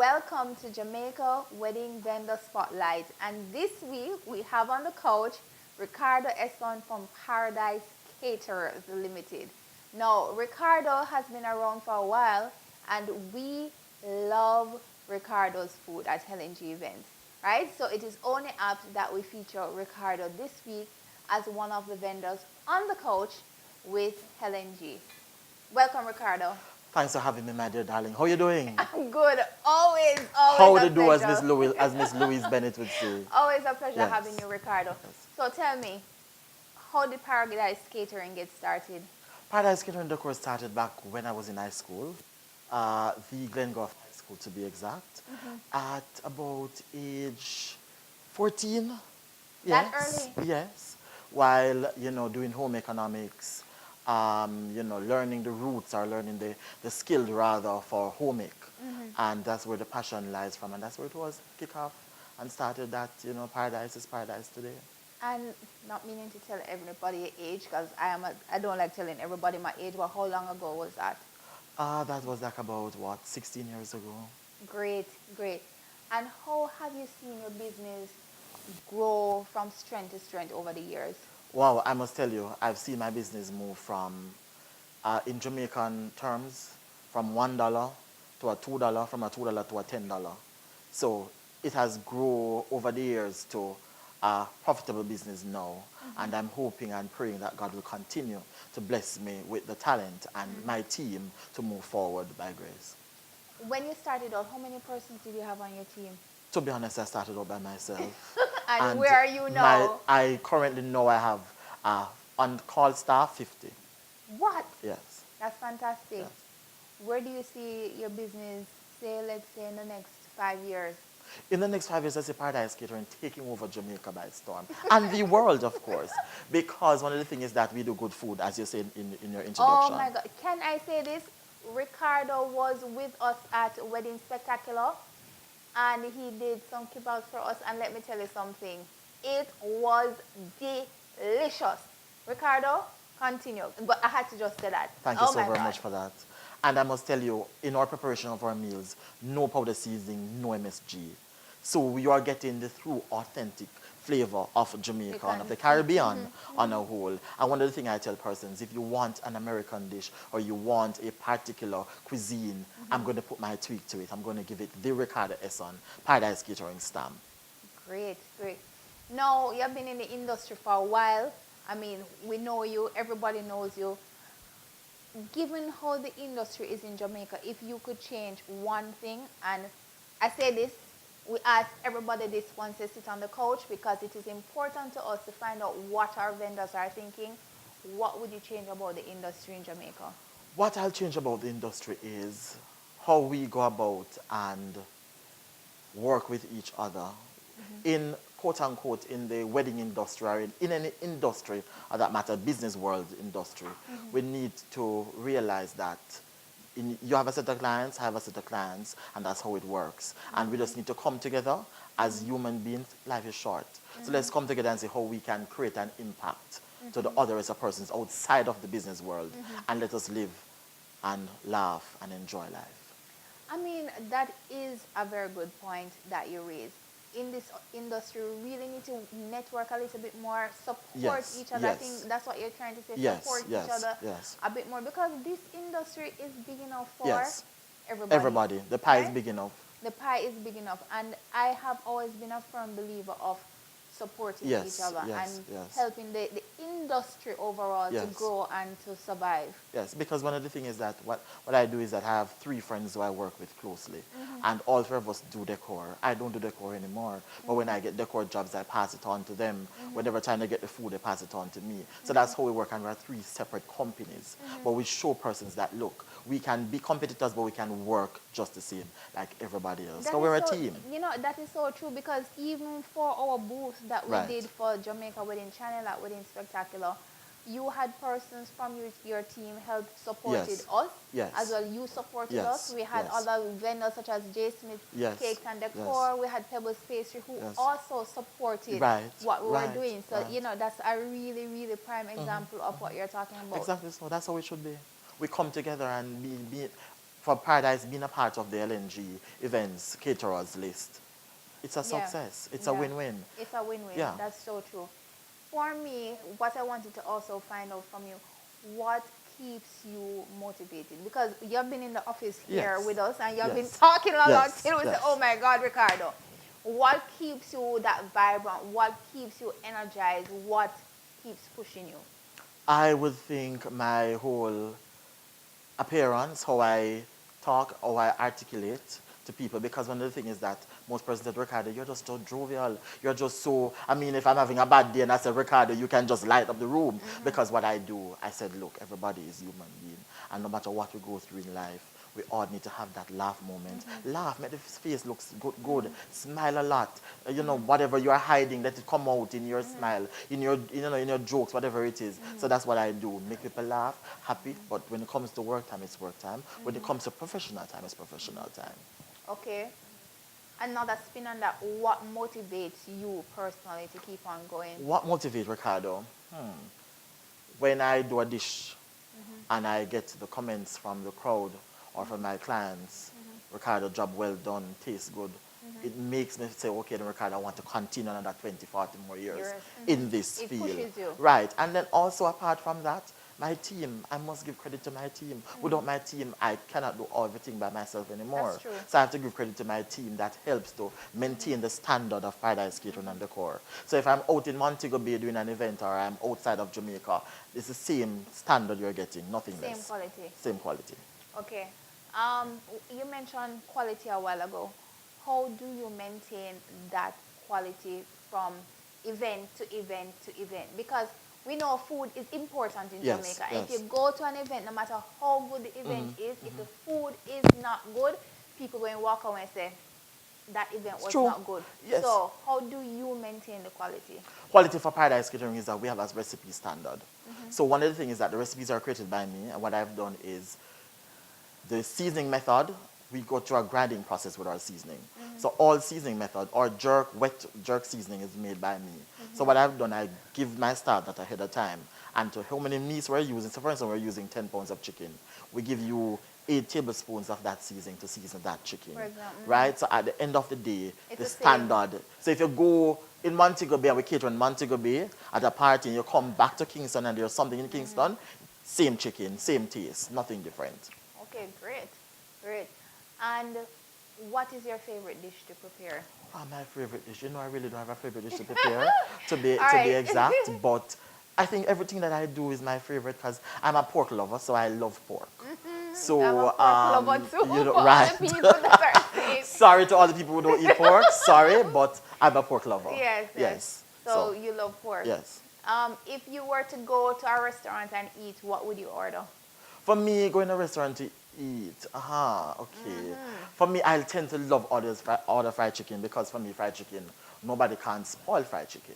Welcome to Jamaica Wedding Vendor Spotlight. And this week we have on the couch Ricardo Esson from Paradise Caterers Limited. Now, Ricardo has been around for a while and we love Ricardo's food at Helen G events, right? So it is only apt that we feature Ricardo this week as one of the vendors on the couch with Helen G. Welcome, Ricardo. Thanks for having me, my dear darling. How are you doing? I'm good. Always How a to do pleasure. As Miss Louise Bennett would say. Always a pleasure Yes. having you, Ricardo. Yes. So tell me, how did Paradise Catering get started? Paradise Catering Decor started back when I was in high school, the Glengoff High School to be exact, at about age 14. That Yes, early? yes. While, doing home economics, learning the roots or learning the skill rather for home ec. And that's where the passion lies from. And that's where it was kick off and started that, Paradise is Paradise today. And not meaning to tell everybody your age, because I don't like telling everybody my age, but how long ago was that? That was like about, what, 16 years ago? Great, great. And how have you seen your business grow from strength to strength over the years? Wow, I must tell you, I've seen my business move from, in Jamaican terms, from $1 to a $2, from a $2 to a $10. So it has grown over the years to a profitable business now. And I'm hoping and praying that God will continue to bless me with the talent and my team to move forward by grace. When you started out, how many persons did you have on your team? To be honest, I started out by myself. And where are you now? I currently know I have on call staff 50. What? Yes. That's fantastic. Yes. Where do you see your business, say, let's say, in the next 5 years? In the next 5 years, I see Paradise Catering taking over Jamaica by storm. And the world, of course. Because one of the things is that we do good food, as you said in your Oh introduction. my God. Can I say this? Ricardo was with us at Wedding Spectacular and he did some kebabs for us. And let me tell you something. It was delicious. Ricardo, continue. But I had to just say that. Thank you Oh so my very God. much for that. And I must tell you, in our preparation of our meals, no powder seasoning, no MSG. So we are getting the true authentic flavor of Jamaica and of the Caribbean on a whole. And one of the things I tell persons, if you want an American dish or you want a particular cuisine, I'm going to put my tweak to it. I'm going to give it the Ricardo Esson Paradise Catering stamp. Great, great. Now, you've been in the industry for a while. I mean, we know you, everybody knows you. Given how the industry is in Jamaica, if you could change one thing, and I say this, we ask everybody this once they sit on the couch because it is important to us to find out what our vendors are thinking. What would you change about the industry in Jamaica? What I'll change about the industry is how we go about and work with each other in quote unquote in the wedding industry or in any industry or that matter business world industry. We need to realize that you have a set of clients, I have a set of clients, and that's how it works. And we just need to come together as human beings. Life is short. So let's come together and see how we can create an impact to the other as a persons outside of the business world and let us live and laugh and enjoy life. I mean, that is a very good point that you raised. In this industry, we really need to network a little bit more, support each other. I Yes. think that's what you're trying to say, Yes, support yes, each other yes. a bit more because this industry is big enough for Yes. everybody. Everybody. The pie is right? big enough. The pie is big enough. And I have always been a firm believer of supporting Yes, each other yes, and yes. helping the industry overall to Yes. grow and to survive. Yes, because one of the things is that what I do is that I have 3 friends who I work with closely. And all 3 of us do decor. I don't do decor anymore. But when I get decor jobs, I pass it on to them. Whenever time they get the food, they pass it on to me. So that's how we work. And we're 3 separate companies. But we show persons that, look, we can be competitors, but we can work just the same like everybody else. So we're a team. You know, that is so true because even for our booth that we Right. did for Jamaica Wedding Channel at Wedding Spectacular, you had persons from your team help supported Yes. us Yes. as well. You supported Yes. us. We had Yes. other vendors such as J. Smith Yes. Cakes and Yes. Decor. We had Pebbles Pastry who Yes. also supported Right. what we were Right. doing. So, Right. you know, that's a really, really prime example of what you're talking about. Exactly so. That's how it should be. We come together and be for Paradise being a part of the LNG events caterers list, it's a Yeah. success. It's a Yeah. win-win. It's a win-win. Yeah. That's so true. For me, what I wanted to also find out from you, what keeps you motivated? Because you've been in the office here Yes. with us and you've been Yes. talking a lot Yes. till we say, oh Yes. my God, Ricardo. What keeps you that vibrant? What keeps you energized? What keeps pushing you? I would think my whole appearance, how I talk, how I articulate to people. Because one of the things is that most persons said, Ricardo, you're just so jovial. You're just so, I mean, if I'm having a bad day and I said, Ricardo, you can just light up the room. Because what I do, I said, look, everybody is human being. And no matter what we go through in life, we all need to have that laugh moment. Laugh, make the face look good. Smile a lot. You know, whatever you are hiding, let it come out in your smile, in your, you know, in your jokes, whatever it is. So that's what I do. Make people laugh, happy. But when it comes to work time, it's work time. When it comes to professional time, it's professional time. Okay. Another spin on that, what motivates you personally to keep on going? What motivates Ricardo? When I do a dish and I get the comments from the crowd or from my clients, Ricardo, job well done, tastes good. It makes me say, okay, then Ricardo, I want to continue another 20, 40 more years in this It field. pushes you. Right. And then also apart from that, my team, I must give credit to my team. Without my team, I cannot do everything by myself anymore. That's true. So I have to give credit to my team that helps to maintain the standard of Paradise Catering and Decor. So if I'm out in Montego Bay doing an event or I'm outside of Jamaica, it's the same standard you're getting, nothing Same less. quality. Same quality. Okay. You mentioned quality a while ago. How do you maintain that quality from event to event to event? Because we know food is important in Yes, Jamaica. yes. If you go to an event, no matter how good the event is, if the food is not good, people going to walk away and say, that event was true. not good. Yes. So how do you maintain the quality? Quality for Paradise Catering is that we have a recipe standard. So one of the things is that the recipes are created by me, and what I've done is the seasoning method, we go through a grinding process with our seasoning. So all seasoning method, or wet jerk seasoning is made by me. So what I've done, I give my staff that ahead of time. And to how many meats we're using, so for instance, we're using 10 pounds of chicken. We give you 8 tablespoons of that seasoning to season that chicken. For example. Right? So at the end of the day, It's the the same. standard. So if you go in Montego Bay, and we cater in Montego Bay at a party, and you come back to Kingston and there's something in Kingston, same chicken, same taste, nothing different. Okay, great. Great. And what is your favorite dish to prepare? Oh, my favorite dish. You know, I really don't have a favorite dish to prepare, to be right. exact. But I think everything that I do is my favorite because I'm a pork lover, so I love pork. So, I'm a pork lover too, you know, for all right. the people that are saying. Sorry to all the people who don't eat pork. Sorry, but I'm a pork lover. Yes, yes. Yes. So you love pork. Yes. If you were to go to a restaurant and eat, what would you order? For me, going to a restaurant to eat, okay. For me, I tend to love order fried chicken because for me, fried chicken, nobody can spoil fried chicken.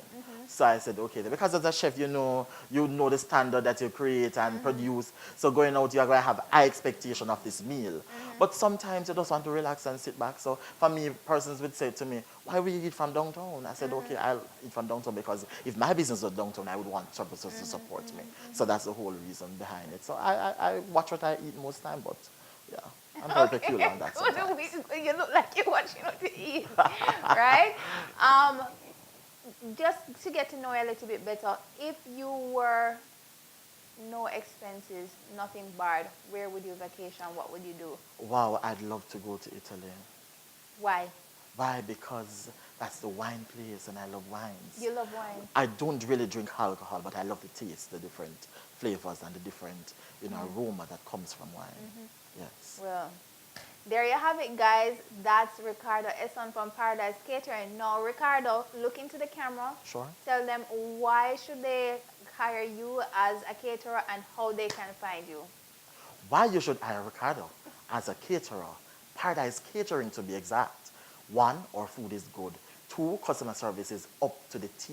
So I said, okay, because as a chef, you know the standard that you create and produce. So going out, you're going to have high expectation of this meal. But sometimes you just want to relax and sit back. So for me, persons would say to me, why will you eat from downtown? I said, okay, I'll eat from downtown because if my business was downtown, I would want services to support me. So that's the whole reason behind it. So I watch what I eat most time, but yeah, I'm very peculiar on that sometimes. You look like you're watching what to eat, right? Just to get to know you a little bit better, if you were no expenses, nothing barred, where would you vacation? What would you do? Wow, I'd love to go to Italy. Why? Why? Because that's the wine place and I love wines. You love wine? I don't really drink alcohol, but I love the taste, the different flavors and the different aroma that comes from wine. Yes. Well, there you have it, guys. That's Ricardo Esson from Paradise Catering. Now, Ricardo, look into the camera. Sure. Tell them why should they hire you as a caterer and how they can find you. Why you should hire Ricardo as a caterer, Paradise Catering to be exact. 1, our food is good. 2, customer service is up to the T.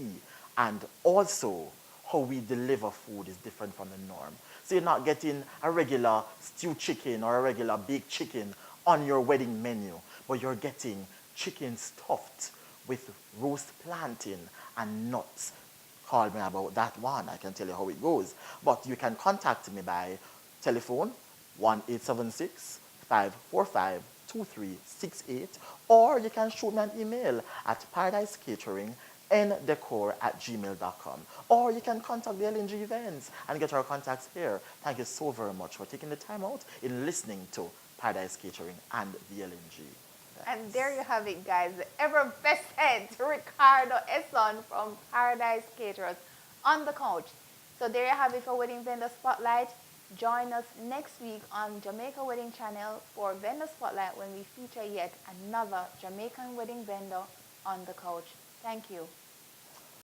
And also, how we deliver food is different from the norm. So you're not getting a regular stewed chicken or a regular baked chicken on your wedding menu, but you're getting chicken stuffed with roast plantain and nuts. Call me about that one. I can tell you how it goes. But you can contact me by telephone 1-876 545-2368, or you can shoot me an email at paradisecatering@gmail.com, or you can contact the LNG events and get our contacts here. Thank you so very much for taking the time out in listening to Paradise Catering and the LNG. And there you have it, guys. The ever best head, Ricardo Esson from Paradise Caterers on the couch. So there you have it for Wedding Vendor Spotlight. Join us next week on Jamaica Wedding Channel for Vendor Spotlight when we feature yet another Jamaican wedding vendor on the couch. Thank you.